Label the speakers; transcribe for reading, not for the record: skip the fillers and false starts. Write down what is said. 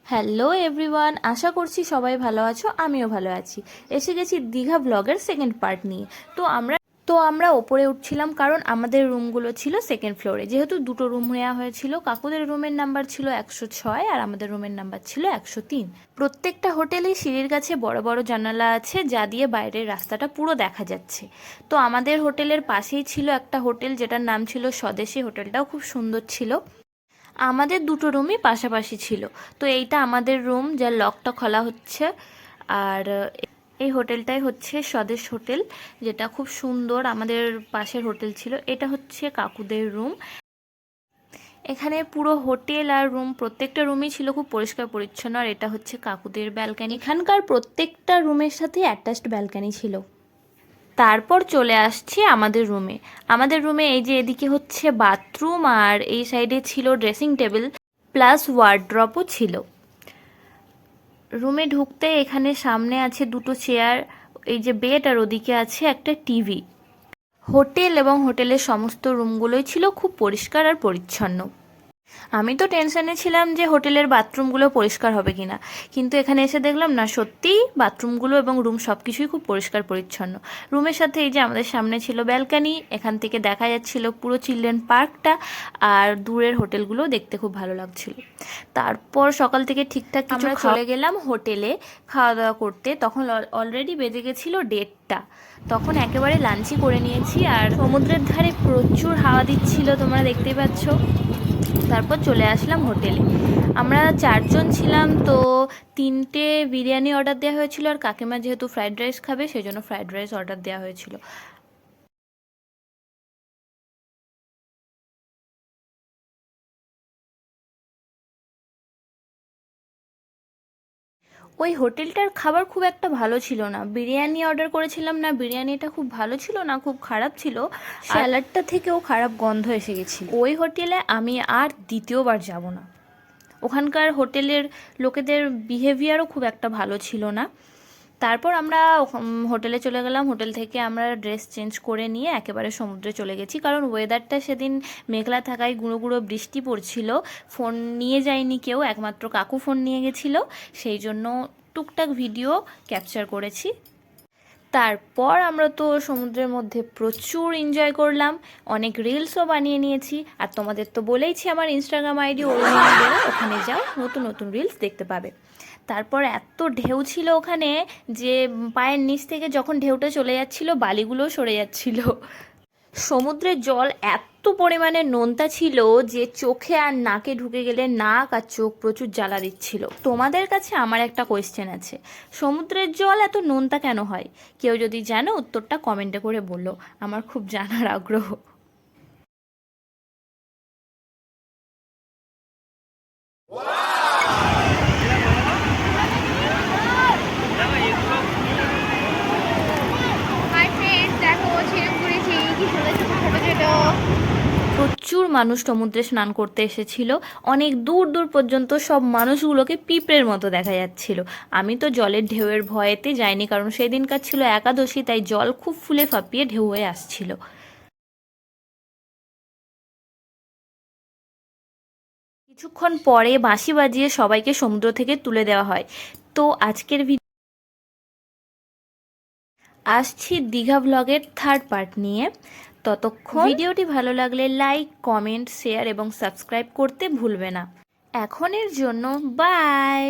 Speaker 1: Hello everyone, আশা করছি সবাই ভালো আছো। আমিও ভালো আছি। এসে গেছি দীঘা ব্লগের সেকেন্ড পার্ট নিয়ে। তো আমরা ওপরে উঠছিলাম, কারণ আমাদের রুমগুলো ছিল সেকেন্ড ফ্লোরে। যেহেতু দুটো রুম নেওয়া হয়েছিল, কাকুদের রুমের নাম্বার ছিল 106 আর আমাদের রুমের নাম্বার ছিল 103। প্রত্যেকটা হোটেলেই সিঁড়ির কাছে বড় বড় জানালা আছে, যা দিয়ে বাইরের রাস্তাটা পুরো দেখা যাচ্ছে। তো আমাদের হোটেলের পাশেই ছিল একটা হোটেল, যেটার নাম ছিল স্বদেশী। হোটেলটাও খুব সুন্দর ছিল। আমাদের দুটো রুমই পাশাপাশি ছিল। তো এইটা আমাদের রুম, যার লকটা খোলা হচ্ছে। আর এই হোটেলটাই হচ্ছে স্বদেশ হোটেল, যেটা খুব সুন্দর। আমাদের পাশের হোটেল ছিল। এটা হচ্ছে কাকুদের রুম। এখানে পুরো হোটেল আর রুম, প্রত্যেকটা রুমই ছিল খুব পরিষ্কার পরিচ্ছন্ন। আর এটা হচ্ছে কাকুদের ব্যালকানি। এখানকার প্রত্যেকটা রুমের সাথে অ্যাটাচড ব্যালকানি ছিল। তারপর চলে আসছি আমাদের রুমে। আমাদের রুমে এই যে এদিকে হচ্ছে বাথরুম, আর এই সাইডে ছিল ড্রেসিং টেবিল প্লাস ওয়ার্ড্রপও ছিল। রুমে ঢুকতে এখানে সামনে আছে দুটো চেয়ার, এই যে বেড, আর ওদিকে আছে একটা টিভি। হোটেল এবং হোটেলের সমস্ত রুমগুলোই ছিল খুব পরিষ্কার আর পরিচ্ছন্ন। আমি তো টেনশনে ছিলাম যে হোটেলের বাথরুমগুলো পরিষ্কার হবে কিনা, কিন্তু এখানে এসে দেখলাম না, সত্যিই বাথরুমগুলো এবং রুম সব কিছুই খুব পরিষ্কার পরিচ্ছন্ন। রুমের সাথে এই যে আমাদের সামনে ছিল ব্যালকানি, এখান থেকে দেখা যাচ্ছিল পুরো চিলড্রেন পার্কটা, আর দূরের হোটেলগুলো দেখতে খুব ভালো লাগছিল। তারপর সকাল থেকে ঠিকঠাক আমরা চলে গেলাম হোটেলে খাওয়া দাওয়া করতে। তখন অলরেডি বেজে গেছিল 1:30। তখন একেবারে লাঞ্চই করে নিয়েছি, আর সমুদ্রের ধারে প্রচুর হাওয়া দিচ্ছিল, তোমরা দেখতেই পাচ্ছ। তারপর চলে আসলাম হোটেলে। আমরা 4জন ছিলাম, তো 3টে বিরিয়ানি অর্ডার দেওয়া হয়েছিল, আর কাকিমা যেহেতু ফ্রাইড রাইস খাবে, সেই জন্য ফ্রাইড রাইস অর্ডার দেওয়া হয়েছিল। ওই হোটেলটার খাবার খুব একটা ভালো ছিল না। বিরিয়ানি অর্ডার করেছিলাম, না বিরিয়ানিটা খুব ভালো ছিল না খুব খারাপ ছিল, স্যালাডটা থেকেও খারাপ গন্ধ এসে গেছিল। ওই হোটেলে আমি আর দ্বিতীয়বার যাব না। ওখানকার হোটেলের লোকেদের বিহেভিয়ারও খুব একটা ভালো ছিল না। তারপর আমরা হোটেলে চলে গেলাম। হোটেল থেকে আমরা ড্রেস চেঞ্জ করে নিয়ে একেবারে সমুদ্রে চলে গেছি, কারণ ওয়েদারটা সেদিন মেঘলা থাকায় গুঁড়ো গুঁড়ো বৃষ্টি পড়ছিল। ফোন নিয়ে যায়নি কেউ, একমাত্র কাকু ফোন নিয়ে গেছিলো, সেই জন্য টুকটাক ভিডিও ক্যাপচার করেছি। তারপর আমরা তো সমুদ্রের মধ্যে প্রচুর এনজয় করলাম, অনেক রিলসও বানিয়ে নিয়েছি। আর তোমাদের তো বলেইছি আমার ইনস্টাগ্রাম আইডি ওখানে যাও, নতুন নতুন রিলস দেখতে পাবে। তারপর এত ঢেউ ছিল ওখানে যে পায়ের নিচ থেকে যখন ঢেউটা চলে যাচ্ছিল, বালিগুলো সরে যাচ্ছিল। সমুদ্রের জল এত পরিমাণে নোনতা ছিল যে চোখে আর নাকে ঢুকে গেলে নাক আর চোখ প্রচুর জ্বালা দিচ্ছিল। তোমাদের কাছে আমার একটা কোয়েশ্চেন আছে, সমুদ্রের জল এত নোনতা কেন হয়? কেউ যদি জানো, উত্তরটা কমেন্টে করে বলো, আমার খুব জানার আগ্রহ। প্রচুর মানুষ সমুদ্রে স্নান করতে এসেছিল, অনেক দূর দূর পর্যন্ত। সব মানুষগুলোকে পিঁপড়ের মতো দেখা যাচ্ছিল। আমি তো জলের ঢেউয়ের ভয়েতে যাইনি, কারণ সেদিনকার ছিল একাদশী, তাই জল খুব ফুলে ফাঁপিয়ে ঢেউ হয়ে আসছিল। কিছুক্ষণ পরে বাঁশি বাজিয়ে সবাইকে সমুদ্র থেকে তুলে দেওয়া হয়। তো আজকের আসছি দীঘা ব্লগের থার্ড পার্ট নিয়ে। ততক্ষণ ভিডিওটি ভালো লাগলে লাইক, কমেন্ট, শেয়ার এবং সাবস্ক্রাইব করতে ভুলবে না। এখনের জন্য বাই।